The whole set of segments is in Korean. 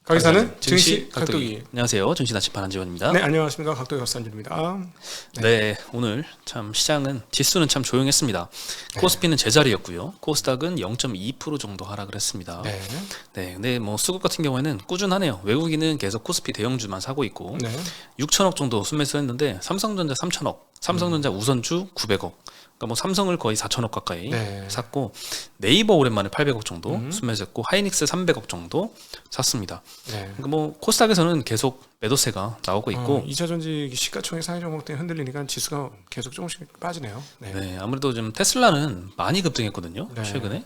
거기 사는 증시 각도기. 안녕하세요. 증시 나침반 한지원입니다. 네, 안녕하십니까. 각도기 박산준입니다. 네, 오늘 참 시장은 지수는 참 조용했습니다. 코스피는 제자리였고요. 코스닥은 0.2% 정도 하락을 했습니다. 네. 네, 근데 뭐 수급 같은 경우에는 꾸준하네요. 외국인은 계속 코스피 대형주만 사고 있고 네. 6천억 정도 순매수했는데 삼성전자 3천억, 삼성전자 우선주 900억. 그러니까 뭐 삼성을 거의 4천억 가까이 샀고 네이버 오랜만에 800억 정도 순매수했고 하이닉스 300억 정도 샀습니다. 네. 그러니까 뭐 코스닥에서는 계속 매도세가 나오고 있고 2차 전지 시가총액 상위 종목 때문에 흔들리니까 지수가 계속 조금씩 빠지네요. 네. 네, 아무래도 좀 테슬라는 많이 급등했거든요. 네. 최근에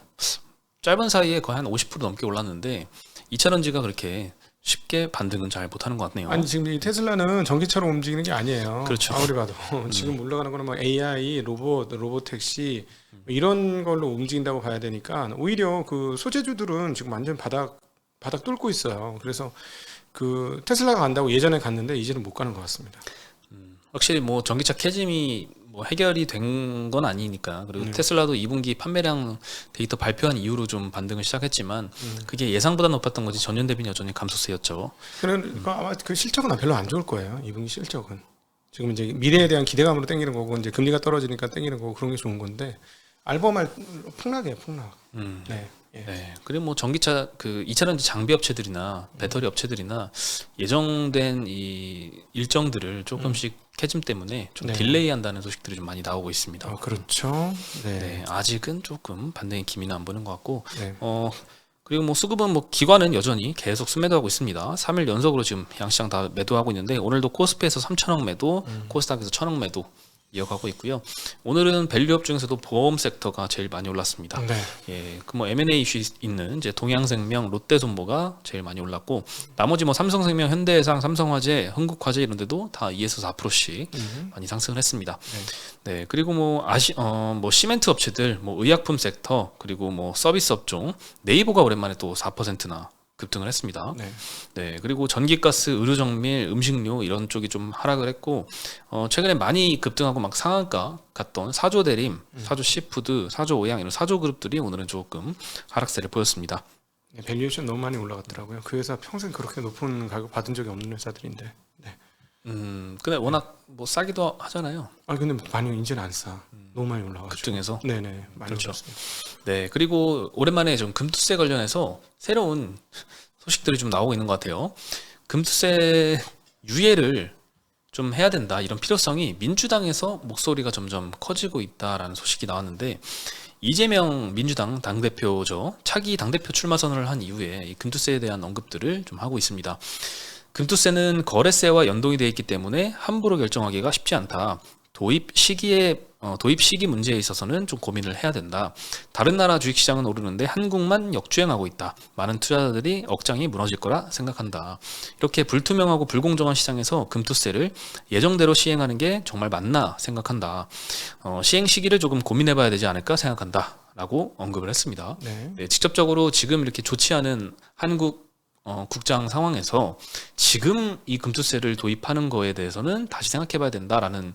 짧은 사이에 거의 한 50% 넘게 올랐는데 2차 전지가 그렇게 쉽게 반등은 잘 못하는 것 같네요. 아니 지금 이 테슬라는 전기차로 움직이는 게 아니에요. 그렇죠. 아무리 봐도 지금 올라가는 거는 뭐 AI, 로보택시 이런 걸로 움직인다고 봐야 되니까 오히려 그 소재주들은 지금 완전 바닥 뚫고 있어요. 그래서 그 테슬라가 간다고 예전에 갔는데 이제는 못 가는 것 같습니다. 확실히 뭐 전기차 캐즘이 뭐 해결이 된 건 아니니까. 그리고 테슬라도 2분기 판매량 데이터 발표한 이후로 좀 반등을 시작했지만 그게 예상보다 높았던 거지 전년 대비는 여전히 감소세였죠. 그러니까 아마 그 실적은 별로 안 좋을 거예요. 이분기 실적은 지금 이제 미래에 대한 기대감으로 땡기는 거고 이제 금리가 떨어지니까 땡기는 거고 그런 게 좋은 건데 알범할 폭락이에요, 폭락. 네. 예. 네. 그리고 뭐 전기차 그 2차 전지 장비 업체들이나 배터리 업체들이나 예정된 이 일정들을 조금씩 캐즘 때문에 좀 딜레이 한다는 소식들이 좀 많이 나오고 있습니다. 그렇죠. 네. 네. 아직은 조금 반등의 기미는 안 보는 것 같고 네. 그리고 뭐 수급은 뭐 기관은 여전히 계속 순매도하고 있습니다. 3일 연속으로 지금 양시장 다 매도하고 있는데 오늘도 코스피에서 3천억 매도, 코스닥에서 1,000억 매도 이어가고 있고요. 오늘은 밸류업 중에서도 보험 섹터가 제일 많이 올랐습니다. 네. 예, 그 뭐 M&A 이슈 있는 이제 동양생명, 롯데손보가 제일 많이 올랐고 나머지 뭐 삼성생명, 현대해상, 삼성화재, 흥국화재 이런 데도 다 2에서 4%씩 많이 상승을 했습니다. 네, 그리고 뭐 뭐 시멘트 업체들, 뭐 의약품 섹터, 그리고 뭐 서비스 업종, 네이버가 오랜만에 또 4%나 급등을 했습니다. 네, 그리고 전기가스, 의료정밀, 음식료 이런 쪽이 좀 하락을 했고 최근에 많이 급등하고 막 상한가 갔던 사조 대림, 사조 시푸드, 사조 오양 이런 사조 그룹들이 오늘은 조금 하락세를 보였습니다. 네, 밸류에이션 너무 많이 올라갔더라고요. 그 회사 평생 그렇게 높은 가격 받은 적이 없는 회사들인데. 네. 근데 워낙 뭐 싸기도 하잖아요. 근데 많이 이제는 안 싸. 너무 많이 올라가지고. 급등해서. 네네. 많이 그렇죠. 올랐습니다. 네, 그리고 오랜만에 좀 금투세 관련해서 새로운 소식들이 좀 나오고 있는 것 같아요. 금투세 유예를 좀 해야 된다 이런 필요성이 민주당에서 목소리가 점점 커지고 있다라는 소식이 나왔는데 이재명 민주당 당대표죠. 차기 당대표 출마 선언을 한 이후에 이 금투세에 대한 언급들을 좀 하고 있습니다. 금투세는 거래세와 연동이 되어 있기 때문에 함부로 결정하기가 쉽지 않다. 도입 시기 문제에 있어서는 좀 고민을 해야 된다. 다른 나라 주식시장은 오르는데 한국만 역주행하고 있다. 많은 투자자들이 억장이 무너질 거라 생각한다. 이렇게 불투명하고 불공정한 시장에서 금투세를 예정대로 시행하는 게 정말 맞나 생각한다. 시행 시기를 조금 고민해봐야 되지 않을까 생각한다. 라고 언급을 했습니다. 네, 직접적으로 지금 이렇게 좋지 않은 한국 국장 상황에서 지금 이 금투세를 도입하는 거에 대해서는 다시 생각해봐야 된다라는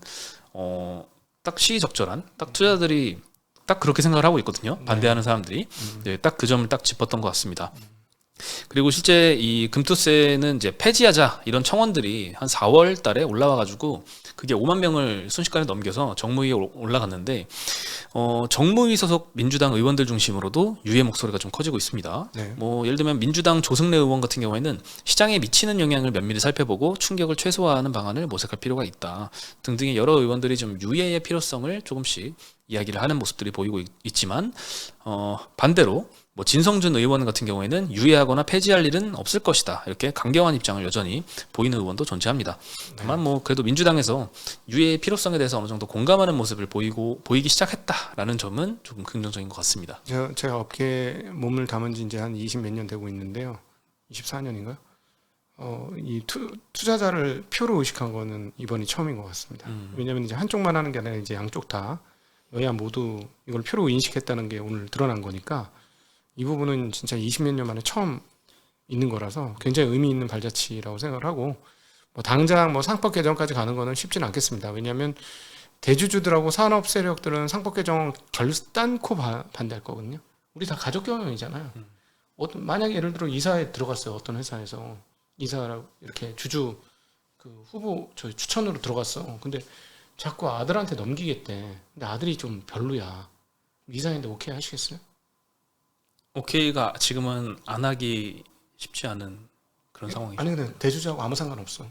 딱 시기적절한 딱 투자자들이 딱 그렇게 생각을 하고 있거든요. 반대하는 사람들이 딱 그 점을 딱 짚었던 것 같습니다. 그리고 실제 이 금투세는 이제 폐지하자 이런 청원들이 한 4월 달에 올라와가지고 그게 5만 명을 순식간에 넘겨서 정무위에 올라갔는데 정무위 소속 민주당 의원들 중심으로도 유예 목소리가 좀 커지고 있습니다. 뭐 예를 들면 민주당 조승래 의원 같은 경우에는 시장에 미치는 영향을 면밀히 살펴보고 충격을 최소화하는 방안을 모색할 필요가 있다 등등의 여러 의원들이 좀 유예의 필요성을 조금씩 이야기를 하는 모습들이 보이고 있지만 반대로 뭐 진성준 의원 같은 경우에는 유예하거나 폐지할 일은 없을 것이다 이렇게 강경한 입장을 여전히 보이는 의원도 존재합니다. 다만 뭐 그래도 민주당에서 유예의 필요성에 대해서 어느 정도 공감하는 모습을 보이기 시작했다라는 점은 조금 긍정적인 것 같습니다. 제가 업계에 몸을 담은 지 이제 한 20 몇 년 되고 있는데요. 24년인가요? 이 투자자를 표로 의식한 거는 이번이 처음인 것 같습니다. 왜냐하면 이제 한쪽만 하는 게 아니라 이제 양쪽 다 여야 모두 이걸 표로 인식했다는 게 오늘 드러난 거니까 이 부분은 진짜 20 몇 년 만에 처음 있는 거라서 굉장히 의미 있는 발자취라고 생각을 하고 뭐 당장 뭐 상법 개정까지 가는 거는 쉽지는 않겠습니다. 왜냐하면 대주주들하고 산업 세력들은 상법 개정 결단코 반대할 거거든요. 우리 다 가족 경영이잖아요. 만약에 예를 들어 이사에 들어갔어요. 어떤 회사에서 이사라고 이렇게 주주 그 후보 저희 추천으로 들어갔어. 근데 자꾸 아들한테 넘기겠대. 근데 아들이 좀 별로야. 이사인데 오케이 하시겠어요? 오케이가 지금은 안 하기 쉽지 않은 그런 상황이죠. 아니 근데 대주주하고 아무 상관없어.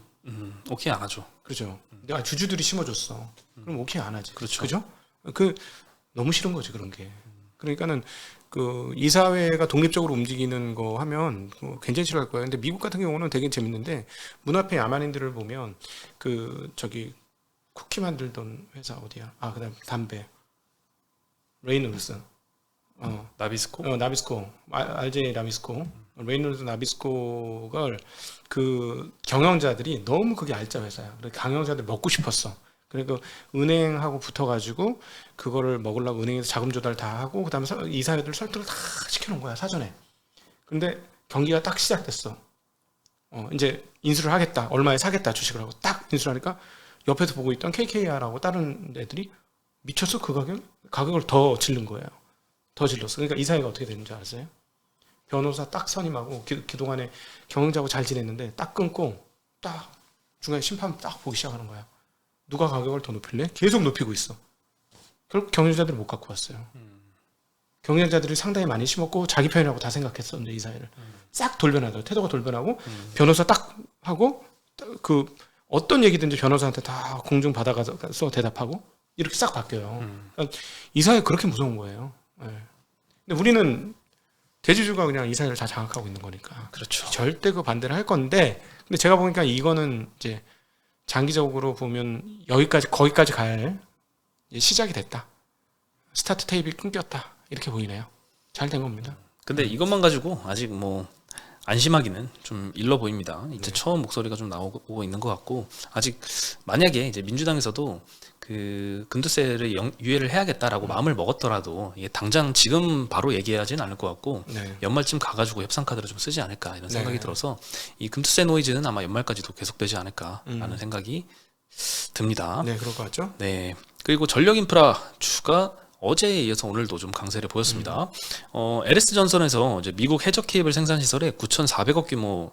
오케이 안 하죠. 그죠? 내가 주주들이 심어줬어. 그럼 오케이 안 하지. 그렇죠. 그죠? 그 너무 싫은 거지 그런 게. 그러니까는 그 이사회가 독립적으로 움직이는 거 하면 굉장히 싫어할 거예요. 근데 미국 같은 경우는 되게 재밌는데 문 앞에 야만인들을 보면 그 저기 쿠키 만들던 회사 어디야? 아 그다음 담배 레이놀스. 나비스코? 나비스코, RJ 나비스코, 레이놀드 나비스코가 그 경영자들이 너무 그게 알짜 회사야. 그래서 경영자들 먹고 싶었어. 그리고 은행하고 붙어가지고 그거를 먹으려고 은행에서 자금 조달 다 하고 그다음에 이사회들 설득을 다 시켜놓은 거야 사전에. 근데 경기가 딱 시작됐어. 이제 인수를 하겠다, 얼마에 사겠다 주식을 하고 딱 인수를 하니까 옆에서 보고 있던 KKR하고 다른 애들이 미쳤어 그 가격을 더 질른 거예요. 더 질렀어. 그러니까 이사회가 어떻게 되는지 아세요? 변호사 딱 선임하고 그동안에 경영자하고 잘 지냈는데 딱 끊고 딱 중간에 심판 딱 보기 시작하는 거야. 누가 가격을 더 높일래? 계속 높이고 있어. 결국 경영자들을 못 갖고 왔어요. 경영자들이 상당히 많이 심었고 자기 편이라고 다 생각했었는데 이사회를 싹 돌변하더라고. 태도가 돌변하고 변호사 딱 하고 그 어떤 얘기든지 변호사한테 다 공중 받아가서 대답하고 이렇게 싹 바뀌어요. 그러니까 이사회 그렇게 무서운 거예요. 네. 근데 우리는 대주주가 그냥 이사회를 다 장악하고 있는 거니까 그렇죠. 절대 그 반대를 할 건데 근데 제가 보니까 이거는 이제 장기적으로 보면 거기까지 갈 시작이 됐다. 스타트 테이프가 끊겼다. 이렇게 보이네요. 잘 된 겁니다. 근데 이것만 가지고 아직 뭐 안심하기는 좀 일러 보입니다. 이제 처음 목소리가 좀 나오고 있는 것 같고 아직 만약에 이제 민주당에서도 그 금투세를 유예를 해야겠다라고 마음을 먹었더라도 이게 당장 지금 바로 얘기하지는 않을 것 같고 연말쯤 가가지고 협상 카드를 좀 쓰지 않을까 이런 생각이 들어서 이 금투세 노이즈는 아마 연말까지도 계속되지 않을까라는 생각이 듭니다. 네, 그럴 것 같죠? 네. 그리고 전력 인프라 주가 어제에 이어서 오늘도 좀 강세를 보였습니다. LS 전선에서 이제 미국 해적 케이블 생산 시설에 9,400억 규모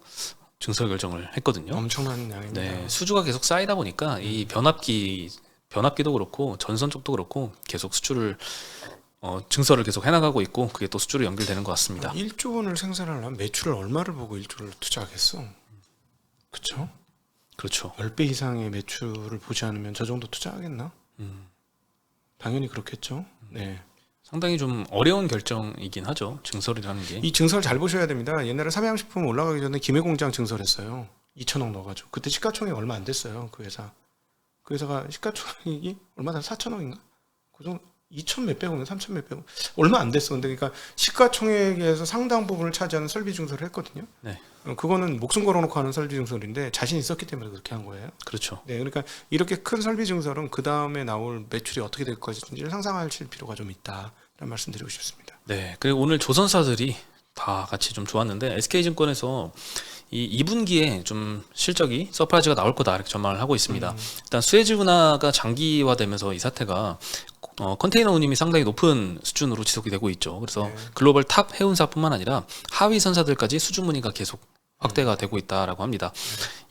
증설 결정을 했거든요. 엄청난 양입니다. 네, 수주가 계속 쌓이다 보니까 이 변압기도 그렇고 전선 쪽도 그렇고 계속 수주를 증설을 계속 해나가고 있고 그게 또 수주로 연결되는 것 같습니다. 1조 원을 생산하려면 매출을 얼마를 보고 1조를 투자하겠어? 그렇죠? 그렇죠. 10배 이상의 매출을 보지 않으면 저 정도 투자하겠나? 당연히 그렇겠죠. 네. 상당히 좀 어려운 결정이긴 하죠. 증설이라는 게. 이 증설 잘 보셔야 됩니다. 옛날에 삼양식품 올라가기 전에 김해공장 증설했어요. 2천억 넣어가지고 그때 시가총액 얼마 안 됐어요. 그 회사. 그 회사가 시가총액이 얼마나 4천억인가? 그 정도 2천 몇백억인가 3천 몇백억 얼마 안 됐어. 근데 그러니까 시가총액에서 상당 부분을 차지하는 설비 증설을 했거든요. 네. 그거는 목숨 걸어놓고 하는 설비 증설인데 자신 있었기 때문에 그렇게 한 거예요. 그렇죠. 네, 그러니까 이렇게 큰 설비 증설은 그 다음에 나올 매출이 어떻게 될 것인지를 상상하실 필요가 좀 있다라는 말씀드리고 싶습니다. 네. 그리고 오늘 조선사들이 다 같이 좀 좋았는데 SK증권에서 이 2분기에 좀 실적이 서프라이즈가 나올 거다 이렇게 전망을 하고 있습니다. 일단 수에즈 운하가 장기화되면서 이 사태가 컨테이너 운임이 상당히 높은 수준으로 지속이 되고 있죠. 그래서 글로벌 탑 해운사뿐만 아니라 하위 선사들까지 수주 문의가 계속 확대가 되고 있다라고 합니다.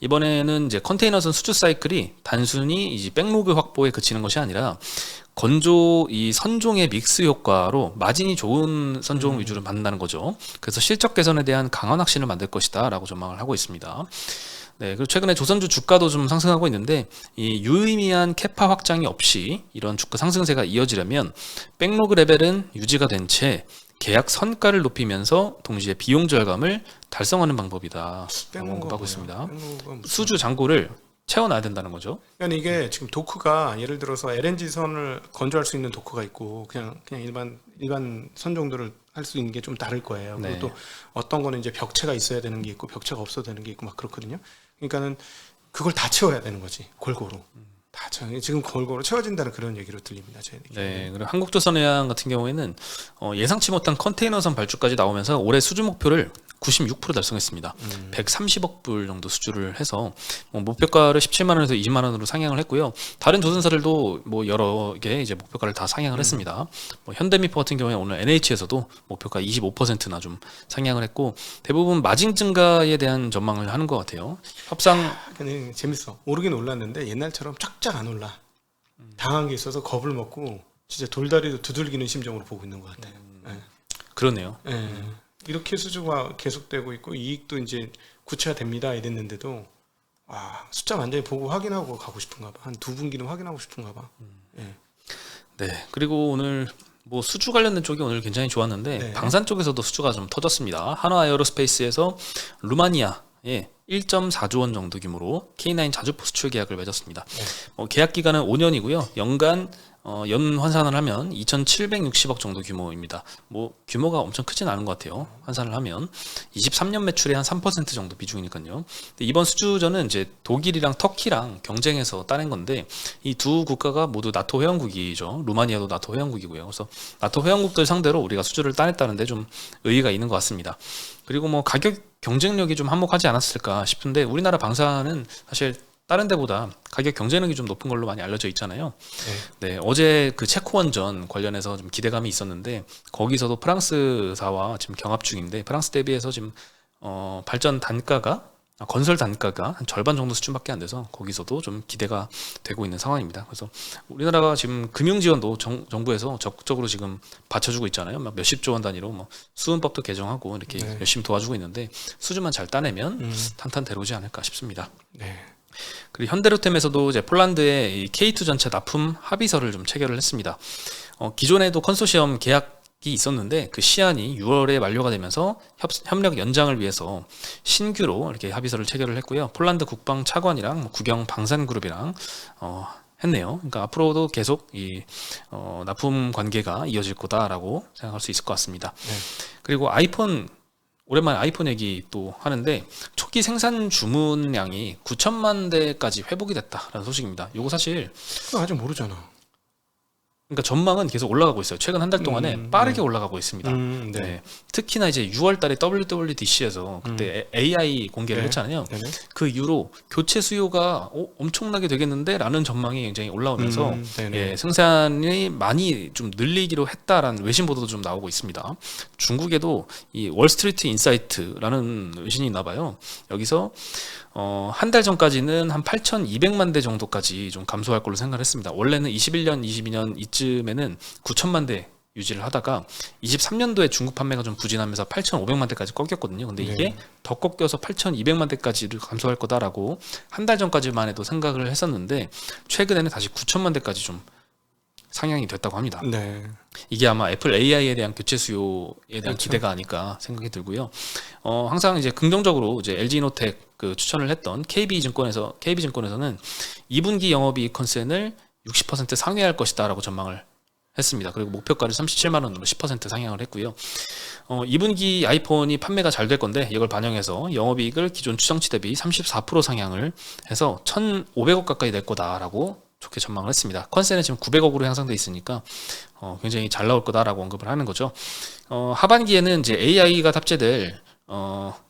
이번에는 이제 컨테이너선 수주 사이클이 단순히 이제 백로그 확보에 그치는 것이 아니라 건조 이 선종의 믹스 효과로 마진이 좋은 선종 위주로 만든다는 거죠. 그래서 실적 개선에 대한 강한 확신을 만들 것이다라고 전망을 하고 있습니다. 네, 그리고 최근에 조선주 주가도 좀 상승하고 있는데 이 유의미한 캐파 확장이 없이 이런 주가 상승세가 이어지려면 백로그 레벨은 유지가 된 채 계약 선가를 높이면서 동시에 비용 절감을 달성하는 방법이다. 라고 하고 있습니다. 수주 잔고를 채워놔야 된다는 거죠. 그러니까 이게 지금 도크가 예를 들어서 LNG 선을 건조할 수 있는 도크가 있고 그냥 일반 선종들을 할 수 있는 게 좀 다를 거예요. 네. 그리고 또 어떤 거는 이제 벽체가 있어야 되는 게 있고 벽체가 없어야 되는 게 있고 막 그렇거든요. 그러니까는 그걸 다 채워야 되는 거지 골고루. 다 지금 골고루 채워진다는 그런 얘기로 들립니다. 제 네, 그리고 한국조선해양 같은 경우에는 예상치 못한 컨테이너선 발주까지 나오면서 올해 수주 목표를 96% 달성했습니다. 130억 불 정도 수주를 해서 목표가를 17만 원에서 20만 원으로 상향을 했고요. 다른 조선사들도 뭐 여러 개 이제 목표가를 다 상향을 했습니다. 뭐 현대미포 같은 경우에 오늘 NH에서도 목표가 25%나 좀 상향을 했고 대부분 마진 증가에 대한 전망을 하는 것 같아요. 협상 근데 재밌어. 오르긴 올랐는데 옛날처럼 쫙쫙 안 올라. 당한 게 있어서 겁을 먹고 진짜 돌다리도 두들기는 심정으로 보고 있는 것 같아요. 네. 그러네요. 이렇게 수주가 계속되고 있고 이익도 이제 구체화됩니다 이랬는데도 와 숫자 완전히 보고 확인하고 가고 싶은가 봐. 한 두 분기는 확인하고 싶은가 봐. 네. 그리고 오늘 뭐 수주 관련된 쪽이 오늘 굉장히 좋았는데 네. 방산 쪽에서도 수주가 좀 터졌습니다. 한화에어로스페이스에서 루마니아에 1.4조 원 정도 규모로 K9 자주포 수출 계약을 맺었습니다. 계약 기간은 5년이고요. 연간 연 환산을 하면 2,760억 정도 규모입니다. 뭐 규모가 엄청 크진 않은 것 같아요. 환산을 하면 23년 매출의 한 3% 정도 비중이니까요. 근데 이번 수주전은 이제 독일이랑 터키랑 경쟁해서 따낸 건데 이 두 국가가 모두 나토 회원국이죠. 루마니아도 나토 회원국이고요. 그래서 나토 회원국들 상대로 우리가 수주를 따냈다는데 좀 의의가 있는 것 같습니다. 그리고 뭐 가격 경쟁력이 좀 한몫하지 않았을까 싶은데 우리나라 방사는 사실 다른 데보다 가격 경쟁력이 좀 높은 걸로 많이 알려져 있잖아요. 네, 어제 그 체코 원전 관련해서 좀 기대감이 있었는데 거기서도 프랑스사와 지금 경합 중인데 프랑스 대비해서 지금 발전 단가가 건설 단가가 한 절반 정도 수준밖에 안 돼서 거기서도 좀 기대가 되고 있는 상황입니다. 그래서 우리나라가 지금 금융 지원도 정부에서 적극적으로 지금 받쳐주고 있잖아요. 막 몇십조 원 단위로 뭐 수은법도 개정하고 이렇게 열심히 도와주고 있는데 수주만 잘 따내면 탄탄대로지 않을까 싶습니다. 네. 그리고 현대로템에서도 이제 폴란드에 이 K2 전체 납품 합의서를 좀 체결을 했습니다. 기존에도 컨소시엄 계약이 있었는데 그 시한이 6월에 만료가 되면서 협력 연장을 위해서 신규로 이렇게 합의서를 체결을 했고요. 폴란드 국방 차관이랑 국영 방산그룹이랑 했네요. 그러니까 앞으로도 계속 이 납품 관계가 이어질 거다라고 생각할 수 있을 것 같습니다. 그리고 아이폰 오랜만에 아이폰 얘기 또 하는데 초기 생산 주문량이 9천만 대까지 회복이 됐다라는 소식입니다. 이거 사실 그거 아직 모르잖아. 그러니까 전망은 계속 올라가고 있어요. 최근 한 달 동안에 빠르게 올라가고 있습니다. 네. 특히나 이제 6월달에 WWDC에서 그때 AI 공개를 했잖아요. 그 이후로 교체 수요가 엄청나게 되겠는데라는 전망이 굉장히 올라오면서 생산이 많이 좀 늘리기로 했다라는 외신 보도도 좀 나오고 있습니다. 중국에도 이 월스트리트 인사이트라는 외신이 있나봐요. 여기서 한 달 전까지는 한 8,200만 대 정도까지 좀 감소할 걸로 생각을 했습니다. 원래는 21년, 22년 이쯤에는 9천만 대 유지를 하다가 23년도에 중국 판매가 좀 부진하면서 8,500만 대까지 꺾였거든요. 근데 이게 더 꺾여서 8,200만 대까지를 감소할 거다라고 한 달 전까지만 해도 생각을 했었는데 최근에는 다시 9천만 대까지 좀 상향이 됐다고 합니다. 이게 아마 애플 AI에 대한 교체 수요에 대한 기대가 아닐까 생각이 들고요. 항상 이제 긍정적으로 이제 LG이노텍 그 추천을 했던 KB증권에서는 2분기 영업이익 컨센을 60% 상회할 것이다라고 전망을 했습니다. 그리고 목표가를 37만 원으로 10% 상향을 했고요. 2분기 아이폰이 판매가 잘 될 건데 이걸 반영해서 영업이익을 기존 추정치 대비 34% 상향을 해서 1,500억 가까이 될 거다라고 좋게 전망을 했습니다. 컨센은 지금 900억으로 향상돼 있으니까 굉장히 잘 나올 거다라고 언급을 하는 거죠. 하반기에는 이제 AI가 탑재될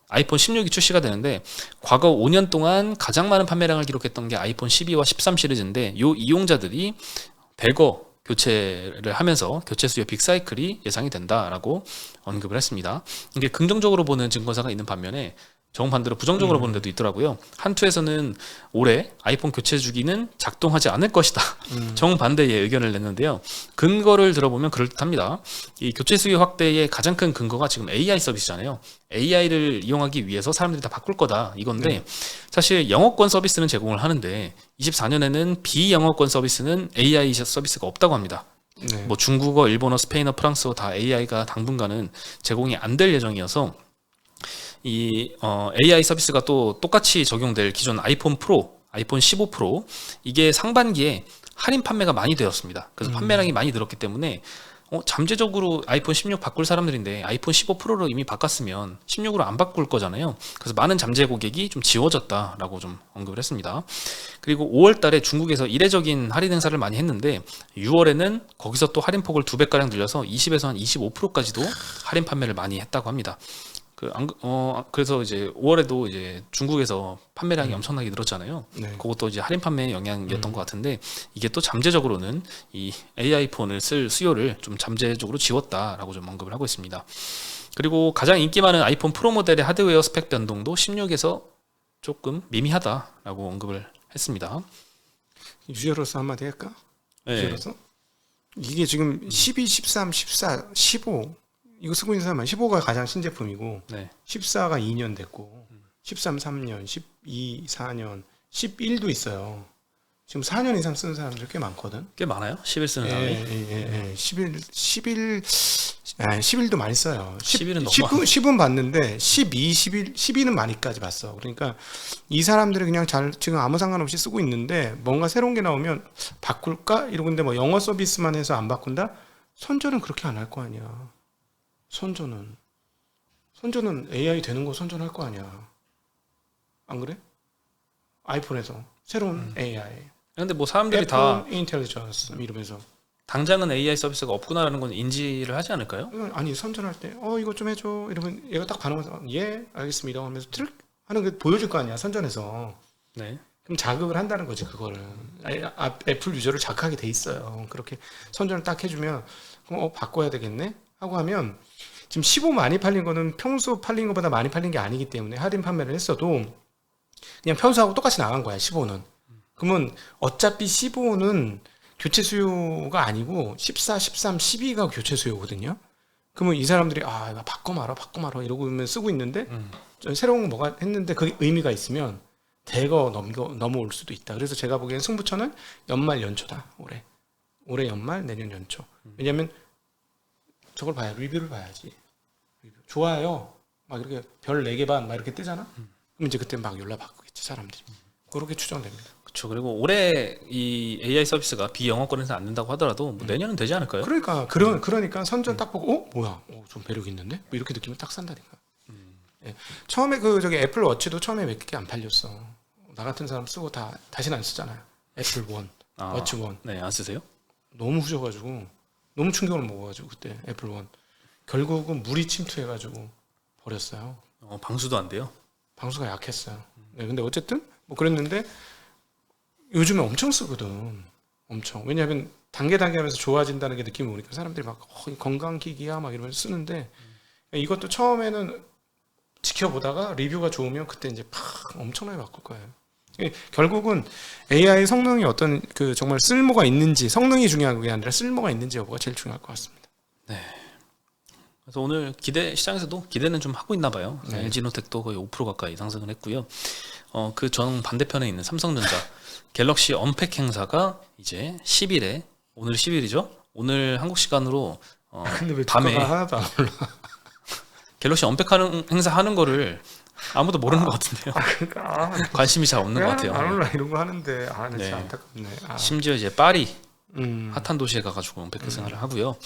아이폰 16이 출시가 되는데 과거 5년 동안 가장 많은 판매량을 기록했던 게 아이폰 12와 13 시리즈인데 이 이용자들이 대거 교체를 하면서 교체 수요 빅사이클이 예상이 된다라고 언급을 했습니다. 이게 긍정적으로 보는 증권사가 있는 반면에 정반대로 부정적으로 보는 데도 있더라고요. 한투에서는 올해 아이폰 교체 주기는 작동하지 않을 것이다. 정반대의 의견을 냈는데요. 근거를 들어보면 그럴듯합니다. 이 교체 수요 확대의 가장 큰 근거가 지금 AI 서비스잖아요. AI를 이용하기 위해서 사람들이 다 바꿀 거다 이건데 사실 영어권 서비스는 제공을 하는데 24년에는 비영어권 서비스는 AI 서비스가 없다고 합니다. 뭐 중국어, 일본어, 스페인어, 프랑스어 다 AI가 당분간은 제공이 안 될 예정이어서 이 AI 서비스가 또 똑같이 적용될 기존 아이폰 프로, 아이폰 15 프로 이게 상반기에 할인 판매가 많이 되었습니다. 그래서 판매량이 많이 늘었기 때문에 잠재적으로 아이폰 16 바꿀 사람들인데 아이폰 15 프로로 이미 바꿨으면 16으로 안 바꿀 거잖아요. 그래서 많은 잠재 고객이 좀 지워졌다라고 좀 언급을 했습니다. 그리고 5월 달에 중국에서 이례적인 할인 행사를 많이 했는데 6월에는 거기서 또 할인폭을 2배가량 늘려서 20에서 한 25%까지도 할인 판매를 많이 했다고 합니다. 그래서 이제 5월에도 이제 중국에서 판매량이 엄청나게 늘었잖아요. 네. 그것도 이제 할인 판매의 영향이었던 것 같은데 이게 또 잠재적으로는 이 AI 폰을 쓸 수요를 좀 잠재적으로 지웠다라고 좀 언급을 하고 있습니다. 그리고 가장 인기 많은 아이폰 프로 모델의 하드웨어 스펙 변동도 16에서 조금 미미하다라고 언급을 했습니다. 유저로서 한마디 할까? 네. 유저로서 이게 지금 12, 13, 14, 15 이거 쓰고 있는 사람은 15가 가장 신제품이고 네. 14가 2년 됐고 13, 3년, 12, 4년, 11도 있어요. 지금 4년 이상 쓰는 사람들 꽤 많거든. 꽤 많아요. 11 쓰는 사람이. 11도 많이 써요. 11은 너무 10은 봤는데 12, 12는 많이까지 봤어. 그러니까 이 사람들이 그냥 지금 아무 상관없이 쓰고 있는데 뭔가 새로운 게 나오면 바꿀까? 이러고 있는데 뭐 영어 서비스만 해서 안 바꾼다? 선전은 그렇게 안 할 거 아니야. 선전은 AI 되는 거 선전할 거 아니야. 안 그래? 아이폰에서 새로운 AI. 근데 뭐 사람들이 애플 다 인텔리전스 이러면서 당장은 AI 서비스가 없구나라는 건 인지를 하지 않을까요? 아니 선전할 때 이거 좀 해줘 이러면 얘가 딱 반응해서 예 알겠습니다 하면서 트릭 하는 거 보여줄 거 아니야 선전에서. 네. 그럼 자극을 한다는 거지 그거를. 애플 유저를 자극하게 돼 있어요. 그렇게 선전을 딱 해주면 그럼 바꿔야 되겠네 하고 하면 지금 15 많이 팔린 거는 평소 팔린 것보다 많이 팔린 게 아니기 때문에 할인 판매를 했어도 그냥 평소하고 똑같이 나간 거야 15는. 그러면 어차피 15는 교체 수요가 아니고 14, 13, 12가 교체 수요거든요. 그러면 이 사람들이 이거 바꿔 말아 이러고 쓰고 있는데 새로운 거 뭐가 했는데 그게 의미가 있으면 대거 넘어올 수도 있다. 그래서 제가 보기엔 승부처는 연말 연초다. 올해 연말 내년 연초. 왜냐면 저걸 리뷰를 봐야지. 좋아요 막 이렇게 별 4개 반 막 이렇게 뜨잖아. 그럼 이제 그때 막 연락 바꾸겠지 사람들이. 그렇게 추정됩니다. 그렇죠. 그리고 올해 이 AI 서비스가 비영어권에서 안 된다고 하더라도 뭐 내년은 되지 않을까요? 그러니까 선전 딱 보고 뭐야 좀 매력 있는데 뭐 이렇게 느끼면 딱 산다니까. 예. 처음에 저기 애플 워치도 처음에 몇 개 안 팔렸어. 나 같은 사람 쓰고 다시는 안 쓰잖아요. 애플 원 워치 원. 네, 안 쓰세요? 너무 후져가지고 너무 충격을 먹어가지고 그때 애플 원 결국은 물이 침투해가지고 버렸어요. 방수도 안 돼요? 방수가 약했어요. 네, 근데 어쨌든 뭐 그랬는데 요즘에 엄청 쓰거든. 엄청. 왜냐하면 단계 하면서 좋아진다는 게 느낌이 오니까 사람들이 막 건강기기야 막 이러면서 쓰는데 이것도 처음에는 지켜보다가 리뷰가 좋으면 그때 이제 팍 엄청나게 바꿀 거예요. 결국은 AI 성능이 어떤 정말 쓸모가 있는지 성능이 중요한 게 아니라 쓸모가 있는지 여부가 제일 중요할 것 같습니다. 네. 그래서 오늘 시장에서도 기대는 좀 하고 있나 봐요. 네. LG노텍도 거의 5% 가까이 상승을 했고요. 그 정 반대편에 있는 삼성전자 갤럭시 언팩 행사가 이제 10일에 오늘 10일이죠. 오늘 한국 시간으로 근데 왜 밤에 주가가 하나도 안 올라? 갤럭시 언팩 행사 하는 거를 아무도 모르는 것 같은데요. 그러니까 관심이 잘 없는 것 같아요. 안 올라 이런 거 하는데 네. 진짜 안타깝네. 심지어 이제 파리 핫한 도시에 가가지고 언팩 생활을 하고요.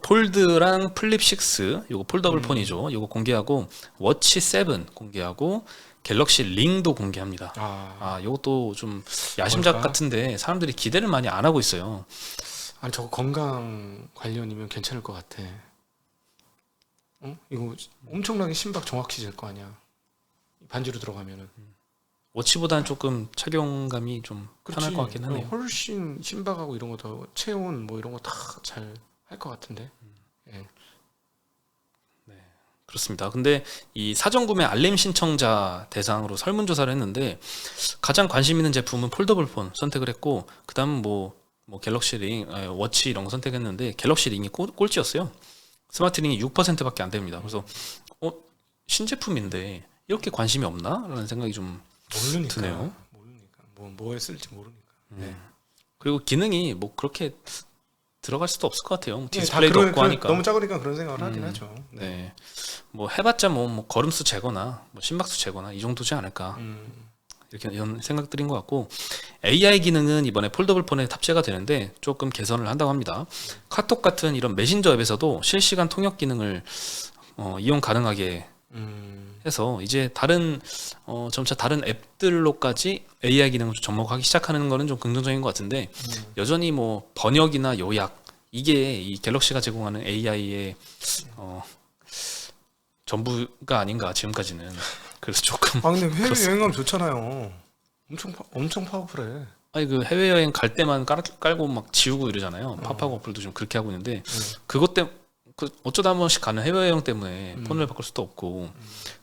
폴드랑 플립 6 요거 폴더블 폰이죠. 요거 공개하고 워치 7 공개하고 갤럭시 링도 공개합니다. 요것도 좀 야심작 뭘까? 같은데 사람들이 기대를 많이 안 하고 있어요. 아니 저거 건강 관련이면 괜찮을 것 같아. 이거 엄청나게 심박 정확히 잴 거 아니야. 반지로 들어가면은. 워치보다는 조금 착용감이 좀 편할 것 같긴 하네요. 훨씬 심박하고 이런 거 더 체온 뭐 이런 거 다 잘 할 것 같은데. 예. 그렇습니다. 근데 이 사전 구매 알림 신청자 대상으로 설문조사를 했는데 가장 관심 있는 제품은 폴더블 폰 선택을 했고 그다음 뭐 갤럭시 링, 워치 이런 거 선택했는데 갤럭시 링이 꼴찌였어요. 스마트 링이 6%밖에 안 됩니다. 그래서 신제품인데 이렇게 관심이 없나? 라는 생각이 좀 모르니까. 드네요. 모르니까. 뭐에 쓸지 모르니까. 네. 그리고 기능이 뭐 그렇게 들어갈 수도 없을 것 같아요. 다 디스플레이도 없고 하니까. 너무 작으니까 그런 생각을 하긴 하죠. 네. 뭐 해봤자 뭐 걸음수 재거나 뭐 심박수 재거나 이 정도지 않을까. 이런 생각들인 것 같고 AI 기능은 이번에 폴더블 폰에 탑재가 되는데 조금 개선을 한다고 합니다. 카톡 같은 이런 메신저 앱에서도 실시간 통역 기능을 이용 가능하게 해서 이제 점차 다른 앱들로까지 AI 기능을 좀 접목하기 시작하는 거는 좀 긍정적인 것 같은데 여전히 뭐 번역이나 요약 이게 이 갤럭시가 제공하는 AI의 전부가 아닌가 지금까지는. 그래서 조금 아 근데 해외 그렇습니다. 여행 가면 좋잖아요. 엄청 파워풀해. 아니 그 해외여행 갈 때만 깔고 막 지우고 이러잖아요. 팝하고 어플도 좀 그렇게 하고 있는데 그것 때문에 어쩌다 한 번씩 가는 해외여행 때문에 폰을 바꿀 수도 없고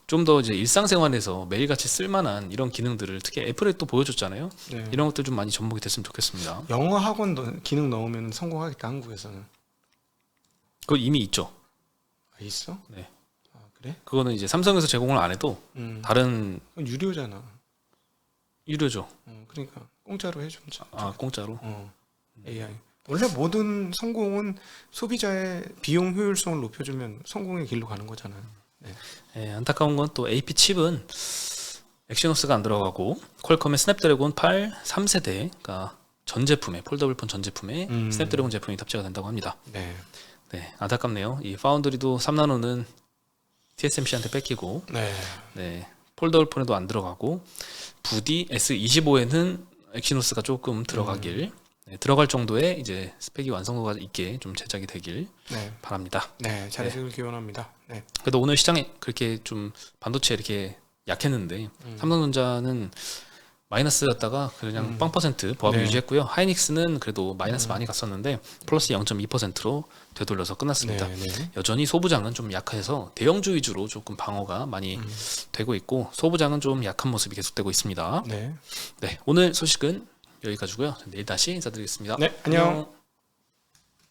좀 더 이제 일상생활에서 매일같이 쓸만한 이런 기능들을 특히 애플에 또 보여줬잖아요. 네. 이런 것들 좀 많이 접목이 됐으면 좋겠습니다. 영어 학원 기능 넣으면 성공하겠다 한국에서는. 그거 이미 있죠. 아, 있어? 네. 아 그래? 그거는 이제 삼성에서 제공을 안 해도 다른 그건 유료잖아. 유료죠. 그러니까 공짜로 해주면 아 공짜로. AI. 원래 모든 성공은 소비자의 비용 효율성을 높여주면 성공의 길로 가는 거잖아요. 네. 예, 안타까운 건 또 AP 칩은 엑시노스가 안 들어가고 퀄컴의 스냅드래곤 8 3세대가 전 제품에 폴더블 폰 전 제품에 스냅드래곤 제품이 탑재가 된다고 합니다. 네. 네, 안타깝네요. 이 파운드리도 3나노는 TSMC한테 뺏기고, 네. 네, 폴더블 폰에도 안 들어가고, 부디 S25에는 엑시노스가 조금 들어가길, 네, 들어갈 정도의 이제 스펙이 완성도가 있게 좀 제작이 되길 네. 바랍니다. 네. 잘해주길 기원합니다. 네. 그래도 오늘 시장에 그렇게 좀 반도체 이렇게 약했는데 삼성전자는 마이너스였다가 그냥 0% 보합 네. 유지했고요. 하이닉스는 그래도 마이너스 많이 갔었는데 플러스 0.2%로 되돌려서 끝났습니다. 네. 네. 여전히 소부장은 좀 약해서 대형주 위주로 조금 방어가 많이 되고 있고 소부장은 좀 약한 모습이 계속되고 있습니다. 네. 네, 오늘 소식은 여기까지고요. 내일 다시 인사드리겠습니다. 네. 안녕.